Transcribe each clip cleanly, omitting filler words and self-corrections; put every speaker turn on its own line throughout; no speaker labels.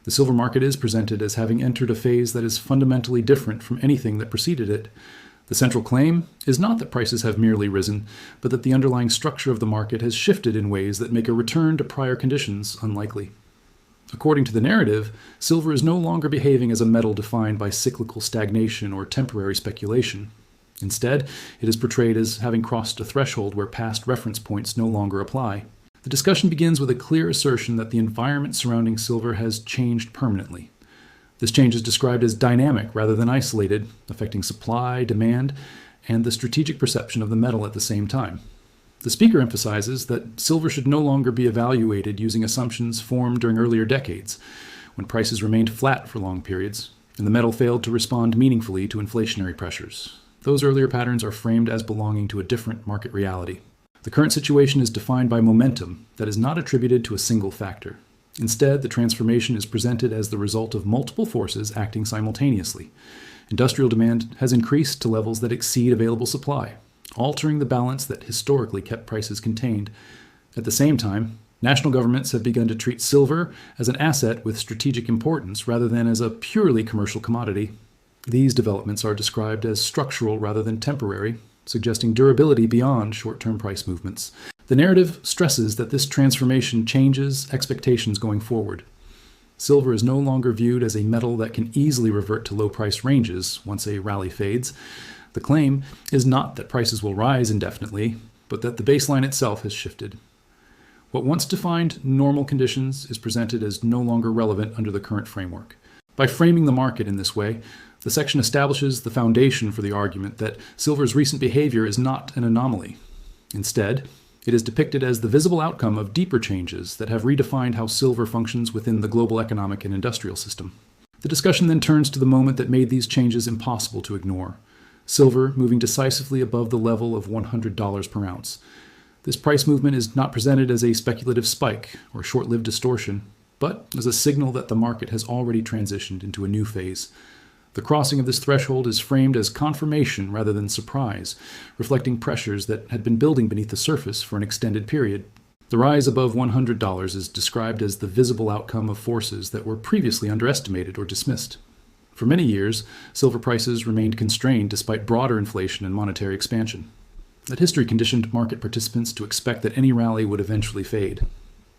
The silver market is presented as having entered a phase that is fundamentally different from anything that preceded it. The central claim is not that prices have merely risen, but that the underlying structure of the market has shifted in ways that make a return to prior conditions unlikely. According to the narrative, silver is no longer behaving as a metal defined by cyclical stagnation or temporary speculation. Instead, it is portrayed as having crossed a threshold where past reference points no longer apply. The discussion begins with a clear assertion that the environment surrounding silver has changed permanently. This change is described as dynamic rather than isolated, affecting supply, demand, and the strategic perception of the metal at the same time. The speaker emphasizes that silver should no longer be evaluated using assumptions formed during earlier decades, when prices remained flat for long periods, and the metal failed to respond meaningfully to inflationary pressures. Those earlier patterns are framed as belonging to a different market reality. The current situation is defined by momentum that is not attributed to a single factor. Instead, the transformation is presented as the result of multiple forces acting simultaneously. Industrial demand has increased to levels that exceed available supply, altering the balance that historically kept prices contained. At the same time, national governments have begun to treat silver as an asset with strategic importance rather than as a purely commercial commodity. These developments are described as structural rather than temporary, suggesting durability beyond short-term price movements. The narrative stresses that this transformation changes expectations going forward. Silver is no longer viewed as a metal that can easily revert to low price ranges once a rally fades. The claim is not that prices will rise indefinitely, but that the baseline itself has shifted. What once defined normal conditions is presented as no longer relevant under the current framework. By framing the market in this way, the section establishes the foundation for the argument that silver's recent behavior is not an anomaly. Instead, it is depicted as the visible outcome of deeper changes that have redefined how silver functions within the global economic and industrial system. The discussion then turns to the moment that made these changes impossible to ignore: silver moving decisively above the level of $100 per ounce. This price movement is not presented as a speculative spike or short-lived distortion, but as a signal that the market has already transitioned into a new phase. The crossing of this threshold is framed as confirmation rather than surprise, reflecting pressures that had been building beneath the surface for an extended period. The rise above $100 is described as the visible outcome of forces that were previously underestimated or dismissed. For many years, silver prices remained constrained despite broader inflation and monetary expansion. That history conditioned market participants to expect that any rally would eventually fade.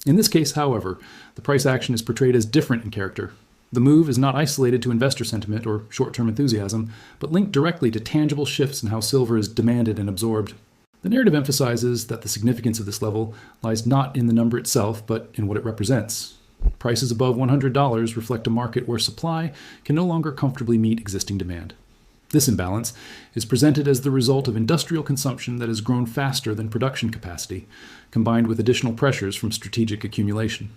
In this case, however, the price action is portrayed as different in character. The move is not isolated to investor sentiment or short-term enthusiasm, but linked directly to tangible shifts in how silver is demanded and absorbed. The narrative emphasizes that the significance of this level lies not in the number itself, but in what it represents. Prices above $100 reflect a market where supply can no longer comfortably meet existing demand. This imbalance is presented as the result of industrial consumption that has grown faster than production capacity, combined with additional pressures from strategic accumulation.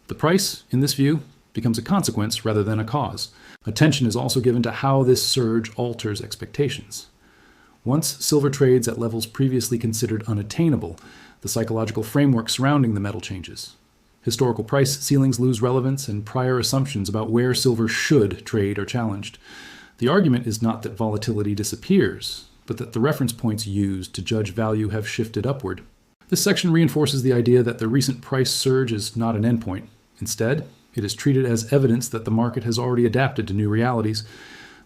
The price, in this view, becomes a consequence rather than a cause. Attention is also given to how this surge alters expectations. Once silver trades at levels previously considered unattainable, the psychological framework surrounding the metal changes. Historical price ceilings lose relevance, and prior assumptions about where silver should trade are challenged. The argument is not that volatility disappears, but that the reference points used to judge value have shifted upward. This section reinforces the idea that the recent price surge is not an endpoint. Instead, it is treated as evidence that the market has already adapted to new realities.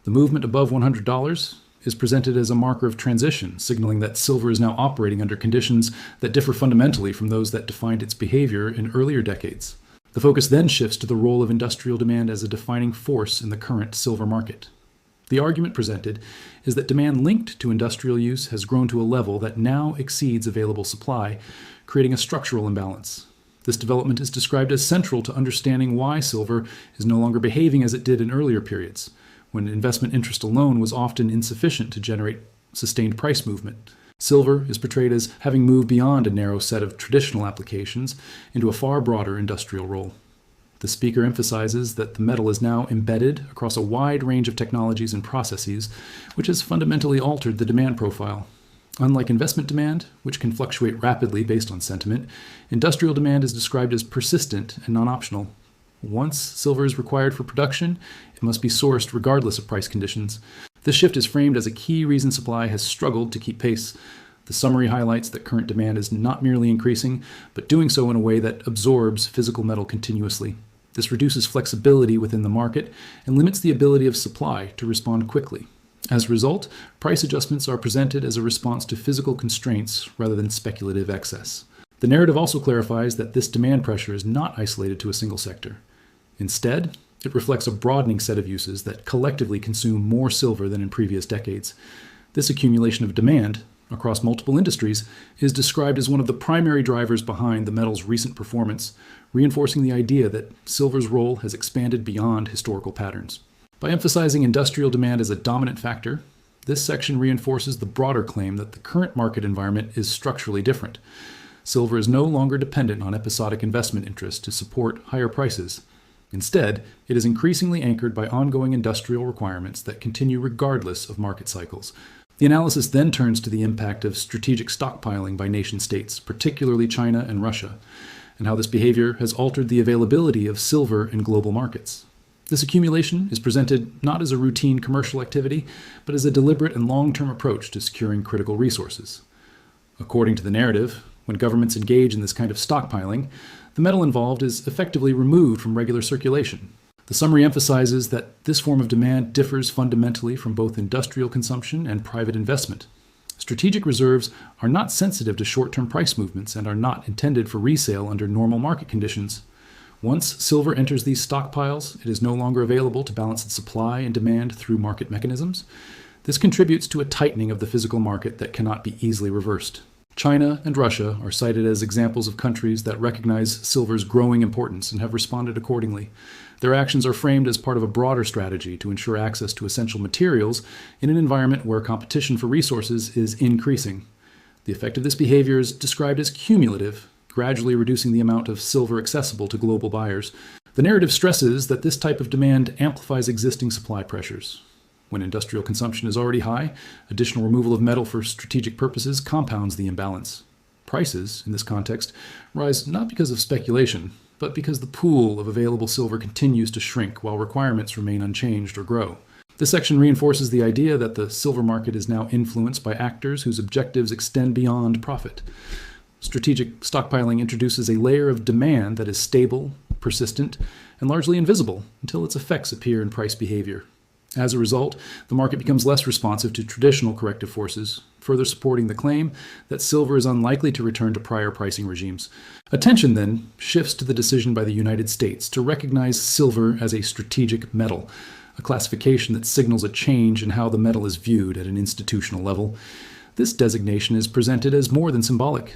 The movement above $100 is presented as a marker of transition, signaling that silver is now operating under conditions that differ fundamentally from those that defined its behavior in earlier decades. The focus then shifts to the role of industrial demand as a defining force in the current silver market. The argument presented is that demand linked to industrial use has grown to a level that now exceeds available supply, creating a structural imbalance. This development is described as central to understanding why silver is no longer behaving as it did in earlier periods, when investment interest alone was often insufficient to generate sustained price movement. Silver is portrayed as having moved beyond a narrow set of traditional applications into a far broader industrial role. The speaker emphasizes that the metal is now embedded across a wide range of technologies and processes, which has fundamentally altered the demand profile. Unlike investment demand, which can fluctuate rapidly based on sentiment, industrial demand is described as persistent and non-optional. Once silver is required for production, it must be sourced regardless of price conditions. This shift is framed as a key reason supply has struggled to keep pace. The summary highlights that current demand is not merely increasing, but doing so in a way that absorbs physical metal continuously. This reduces flexibility within the market and limits the ability of supply to respond quickly. As a result, price adjustments are presented as a response to physical constraints rather than speculative excess. The narrative also clarifies that this demand pressure is not isolated to a single sector. Instead, it reflects a broadening set of uses that collectively consume more silver than in previous decades. This accumulation of demand across multiple industries is described as one of the primary drivers behind the metal's recent performance, reinforcing the idea that silver's role has expanded beyond historical patterns. By emphasizing industrial demand as a dominant factor, this section reinforces the broader claim that the current market environment is structurally different. Silver is no longer dependent on episodic investment interest to support higher prices. Instead, it is increasingly anchored by ongoing industrial requirements that continue regardless of market cycles. The analysis then turns to the impact of strategic stockpiling by nation-states, particularly China and Russia, and how this behavior has altered the availability of silver in global markets. This accumulation is presented not as a routine commercial activity, but as a deliberate and long-term approach to securing critical resources. According to the narrative, when governments engage in this kind of stockpiling, the metal involved is effectively removed from regular circulation. The summary emphasizes that this form of demand differs fundamentally from both industrial consumption and private investment. Strategic reserves are not sensitive to short-term price movements and are not intended for resale under normal market conditions. Once silver enters these stockpiles, it is no longer available to balance the supply and demand through market mechanisms. This contributes to a tightening of the physical market that cannot be easily reversed. China and Russia are cited as examples of countries that recognize silver's growing importance and have responded accordingly. Their actions are framed as part of a broader strategy to ensure access to essential materials in an environment where competition for resources is increasing. The effect of this behavior is described as cumulative, gradually reducing the amount of silver accessible to global buyers. The narrative stresses that this type of demand amplifies existing supply pressures. When industrial consumption is already high, additional removal of metal for strategic purposes compounds the imbalance. Prices, in this context, rise not because of speculation, but because the pool of available silver continues to shrink while requirements remain unchanged or grow. This section reinforces the idea that the silver market is now influenced by actors whose objectives extend beyond profit. Strategic stockpiling introduces a layer of demand that is stable, persistent, and largely invisible until its effects appear in price behavior. As a result, the market becomes less responsive to traditional corrective forces, further supporting the claim that silver is unlikely to return to prior pricing regimes. Attention, then, shifts to the decision by the United States to recognize silver as a strategic metal, a classification that signals a change in how the metal is viewed at an institutional level. This designation is presented as more than symbolic.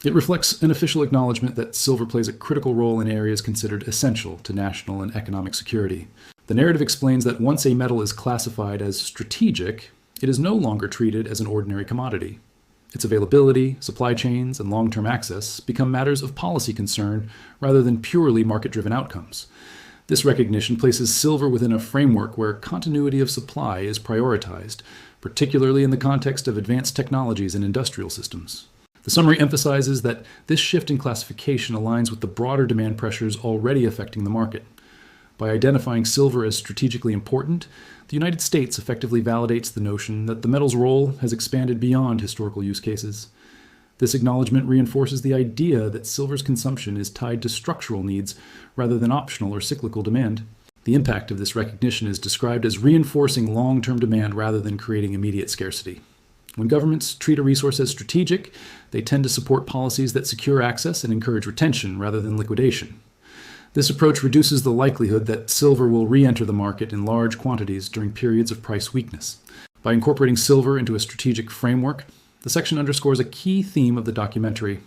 It reflects an official acknowledgement that silver plays a critical role in areas considered essential to national and economic security. The narrative explains that once a metal is classified as strategic, it is no longer treated as an ordinary commodity. Its availability, supply chains, and long-term access become matters of policy concern rather than purely market-driven outcomes. This recognition places silver within a framework where continuity of supply is prioritized, particularly in the context of advanced technologies and industrial systems. The summary emphasizes that this shift in classification aligns with the broader demand pressures already affecting the market. By identifying silver as strategically important, the United States effectively validates the notion that the metal's role has expanded beyond historical use cases. This acknowledgement reinforces the idea that silver's consumption is tied to structural needs rather than optional or cyclical demand. The impact of this recognition is described as reinforcing long-term demand rather than creating immediate scarcity. When governments treat a resource as strategic, they tend to support policies that secure access and encourage retention rather than liquidation. This approach reduces the likelihood that silver will re-enter the market in large quantities during periods of price weakness. By incorporating silver into a strategic framework, the section underscores a key theme of the documentary.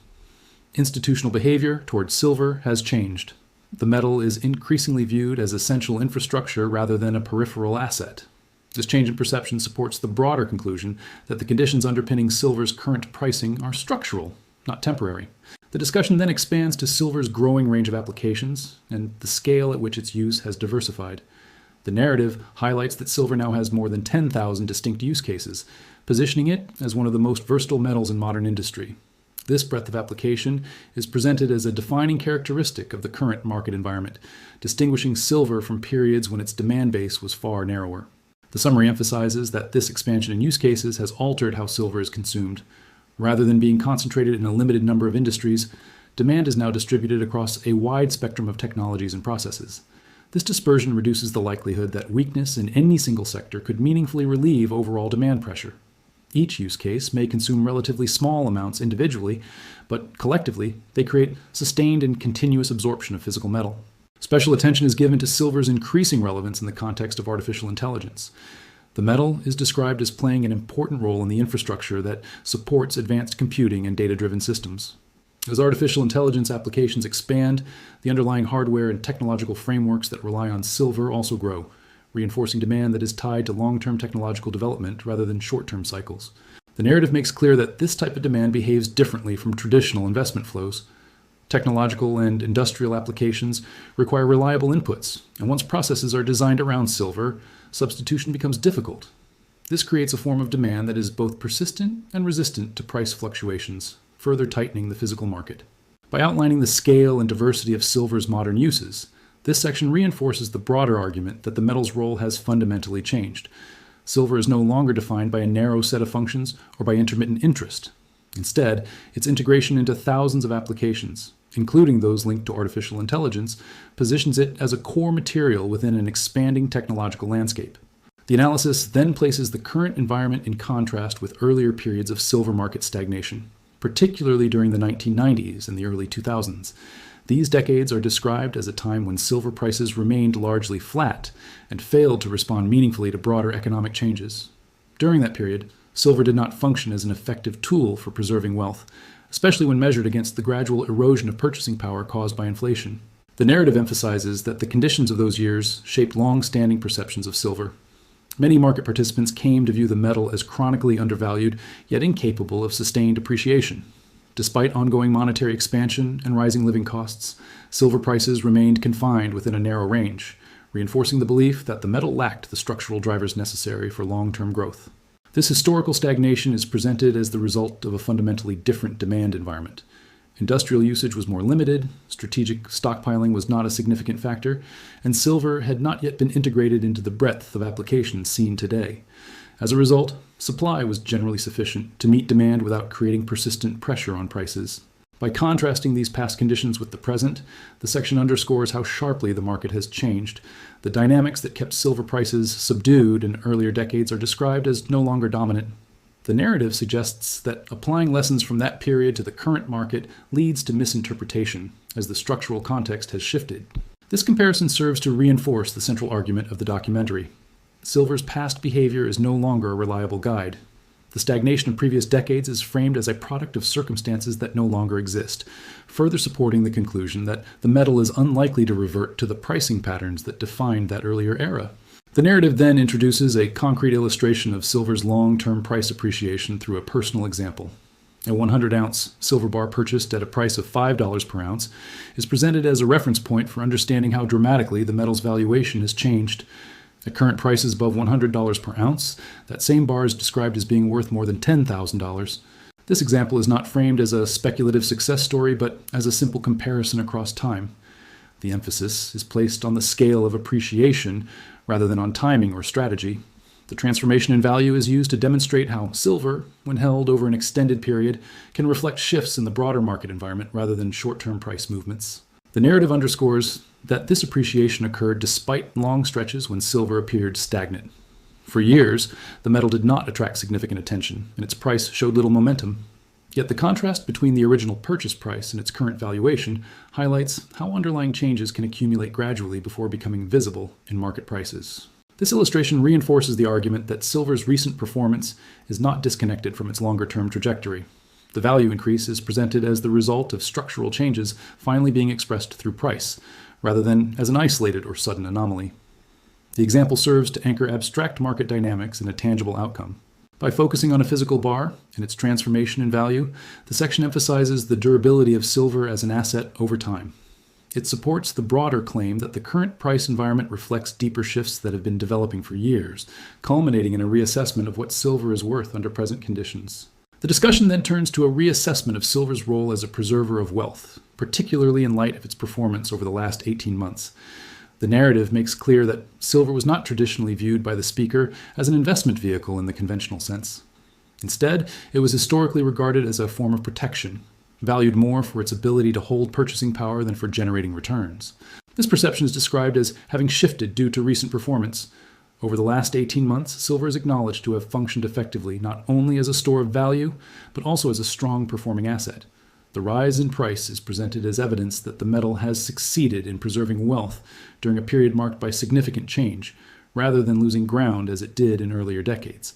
Institutional behavior towards silver has changed. The metal is increasingly viewed as essential infrastructure rather than a peripheral asset. This change in perception supports the broader conclusion that the conditions underpinning silver's current pricing are structural, not temporary. The discussion then expands to silver's growing range of applications and the scale at which its use has diversified. The narrative highlights that silver now has more than 10,000 distinct use cases, positioning it as one of the most versatile metals in modern industry. This breadth of application is presented as a defining characteristic of the current market environment, distinguishing silver from periods when its demand base was far narrower. The summary emphasizes that this expansion in use cases has altered how silver is consumed. Rather than being concentrated in a limited number of industries, demand is now distributed across a wide spectrum of technologies and processes. This dispersion reduces the likelihood that weakness in any single sector could meaningfully relieve overall demand pressure. Each use case may consume relatively small amounts individually, but collectively, they create sustained and continuous absorption of physical metal. Special attention is given to silver's increasing relevance in the context of artificial intelligence. The metal is described as playing an important role in the infrastructure that supports advanced computing and data-driven systems. As artificial intelligence applications expand, the underlying hardware and technological frameworks that rely on silver also grow, reinforcing demand that is tied to long-term technological development rather than short-term cycles. The narrative makes clear that this type of demand behaves differently from traditional investment flows. Technological and industrial applications require reliable inputs, and once processes are designed around silver, substitution becomes difficult. This creates a form of demand that is both persistent and resistant to price fluctuations, further tightening the physical market. By outlining the scale and diversity of silver's modern uses, this section reinforces the broader argument that the metal's role has fundamentally changed. Silver is no longer defined by a narrow set of functions or by intermittent interest. Instead, its integration into thousands of applications, including those linked to artificial intelligence, positions it as a core material within an expanding technological landscape. The analysis then places the current environment in contrast with earlier periods of silver market stagnation, particularly during the 1990s and the early 2000s. These decades are described as a time when silver prices remained largely flat and failed to respond meaningfully to broader economic changes. During that period, silver did not function as an effective tool for preserving wealth, especially when measured against the gradual erosion of purchasing power caused by inflation. The narrative emphasizes that the conditions of those years shaped long-standing perceptions of silver. Many market participants came to view the metal as chronically undervalued, yet incapable of sustained appreciation. Despite ongoing monetary expansion and rising living costs, silver prices remained confined within a narrow range, reinforcing the belief that the metal lacked the structural drivers necessary for long-term growth. This historical stagnation is presented as the result of a fundamentally different demand environment. Industrial usage was more limited, strategic stockpiling was not a significant factor, and silver had not yet been integrated into the breadth of applications seen today. As a result, supply was generally sufficient to meet demand without creating persistent pressure on prices. By contrasting these past conditions with the present, the section underscores how sharply the market has changed. The dynamics that kept silver prices subdued in earlier decades are described as no longer dominant. The narrative suggests that applying lessons from that period to the current market leads to misinterpretation, as the structural context has shifted. This comparison serves to reinforce the central argument of the documentary. Silver's past behavior is no longer a reliable guide. The stagnation of previous decades is framed as a product of circumstances that no longer exist, further supporting the conclusion that the metal is unlikely to revert to the pricing patterns that defined that earlier era. The narrative then introduces a concrete illustration of silver's long-term price appreciation through a personal example. A 100-ounce silver bar purchased at a price of $5 per ounce is presented as a reference point for understanding how dramatically the metal's valuation has changed. At current prices above $100 per ounce, that same bar is described as being worth more than $10,000. This example is not framed as a speculative success story, but as a simple comparison across time. The emphasis is placed on the scale of appreciation rather than on timing or strategy. The transformation in value is used to demonstrate how silver, when held over an extended period, can reflect shifts in the broader market environment rather than short-term price movements. The narrative underscores that this appreciation occurred despite long stretches when silver appeared stagnant. For years, the metal did not attract significant attention, and its price showed little momentum. Yet the contrast between the original purchase price and its current valuation highlights how underlying changes can accumulate gradually before becoming visible in market prices. This illustration reinforces the argument that silver's recent performance is not disconnected from its longer-term trajectory. The value increase is presented as the result of structural changes finally being expressed through price, rather than as an isolated or sudden anomaly. The example serves to anchor abstract market dynamics in a tangible outcome. By focusing on a physical bar and its transformation in value, the section emphasizes the durability of silver as an asset over time. It supports the broader claim that the current price environment reflects deeper shifts that have been developing for years, culminating in a reassessment of what silver is worth under present conditions. The discussion then turns to a reassessment of silver's role as a preserver of wealth, particularly in light of its performance over the last 18 months. The narrative makes clear that silver was not traditionally viewed by the speaker as an investment vehicle in the conventional sense. Instead, it was historically regarded as a form of protection. valued more for its ability to hold purchasing power than for generating returns. This perception is described as having shifted due to recent performance. Over the last 18 months, silver is acknowledged to have functioned effectively not only as a store of value, but also as a strong performing asset. The rise in price is presented as evidence that the metal has succeeded in preserving wealth during a period marked by significant change, rather than losing ground as it did in earlier decades.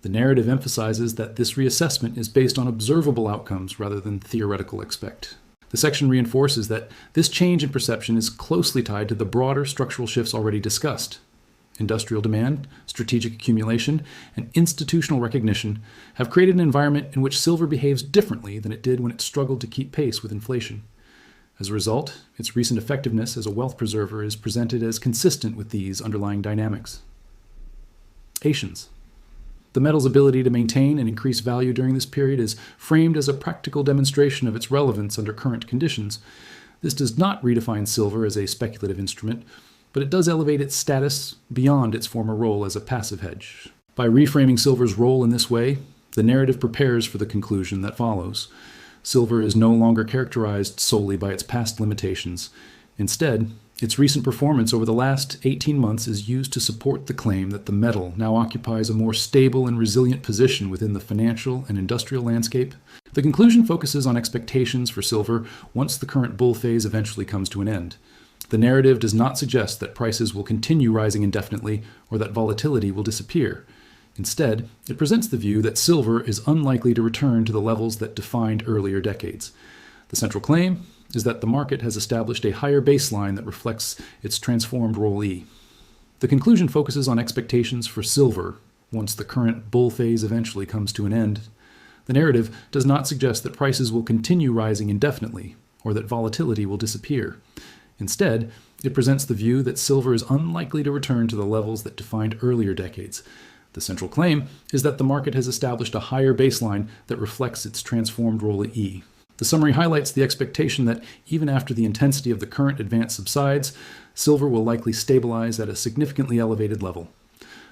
The narrative emphasizes that this reassessment is based on observable outcomes rather than theoretical expect. The section reinforces that this change in perception is closely tied to the broader structural shifts already discussed. Industrial demand, strategic accumulation, and institutional recognition have created an environment in which silver behaves differently than it did when it struggled to keep pace with inflation. As a result, its recent effectiveness as a wealth preserver is presented as consistent with these underlying dynamics. Asians. The metal's ability to maintain and increase value during this period is framed as a practical demonstration of its relevance under current conditions. This does not redefine silver as a speculative instrument, but it does elevate its status beyond its former role as a passive hedge. By reframing silver's role in this way, the narrative prepares for the conclusion that follows. Silver is no longer characterized solely by its past limitations. Instead, its recent performance over the last 18 months is used to support the claim that the metal now occupies a more stable and resilient position within the financial and industrial landscape. The conclusion focuses on expectations for silver once the current bull phase eventually comes to an end. The narrative does not suggest that prices will continue rising indefinitely or that volatility will disappear. Instead, it presents the view that silver is unlikely to return to the levels that defined earlier decades. The central claim is that the market has established a higher baseline that reflects its transformed role E. The conclusion focuses on expectations for silver once the current bull phase eventually comes to an end. The narrative does not suggest that prices will continue rising indefinitely or that volatility will disappear. Instead, it presents the view that silver is unlikely to return to the levels that defined earlier decades. The central claim is that the market has established a higher baseline that reflects its transformed role at E. The summary highlights the expectation that even after the intensity of the current advance subsides, silver will likely stabilize at a significantly elevated level.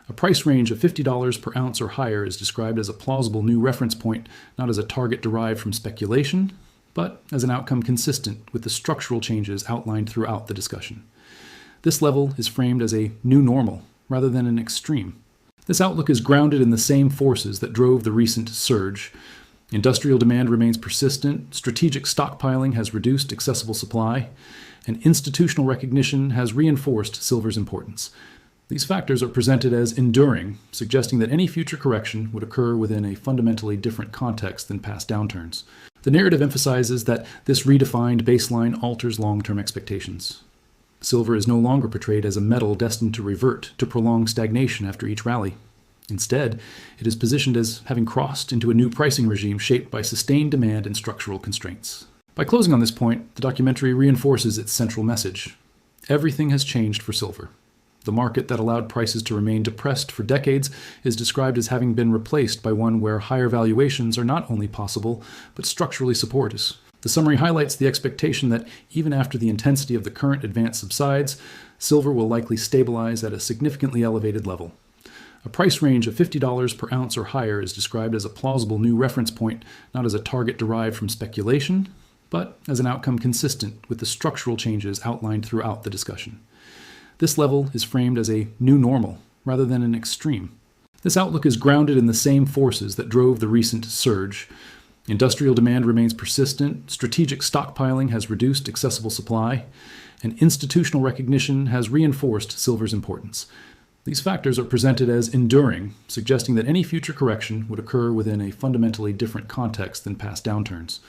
A price range of $50 per ounce or higher is described as a plausible new reference point, not as a target derived from speculation, but as an outcome consistent with the structural changes outlined throughout the discussion. This level is framed as a new normal rather than an extreme. This outlook is grounded in the same forces that drove the recent surge. Industrial demand remains persistent, strategic stockpiling has reduced accessible supply, and institutional recognition has reinforced silver's importance. These factors are presented as enduring, suggesting that any future correction would occur within a fundamentally different context than past downturns. The narrative emphasizes that this redefined baseline alters long-term expectations. Silver is no longer portrayed as a metal destined to revert to prolonged stagnation after each rally. Instead, it is positioned as having crossed into a new pricing regime shaped by sustained demand and structural constraints. By closing on this point, the documentary reinforces its central message. Everything has changed for silver. The market that allowed prices to remain depressed for decades is described as having been replaced by one where higher valuations are not only possible, but structurally supported. The summary highlights the expectation that even after the intensity of the current advance subsides, silver will likely stabilize at a significantly elevated level. A price range of $50 per ounce or higher is described as a plausible new reference point, not as a target derived from speculation, but as an outcome consistent with the structural changes outlined throughout the discussion. This level is framed as a new normal rather than an extreme. This outlook is grounded in the same forces that drove the recent surge. Industrial demand remains persistent, strategic stockpiling has reduced accessible supply, and institutional recognition has reinforced silver's importance. These factors are presented as enduring, suggesting that any future correction would occur within a fundamentally different context than past downturns.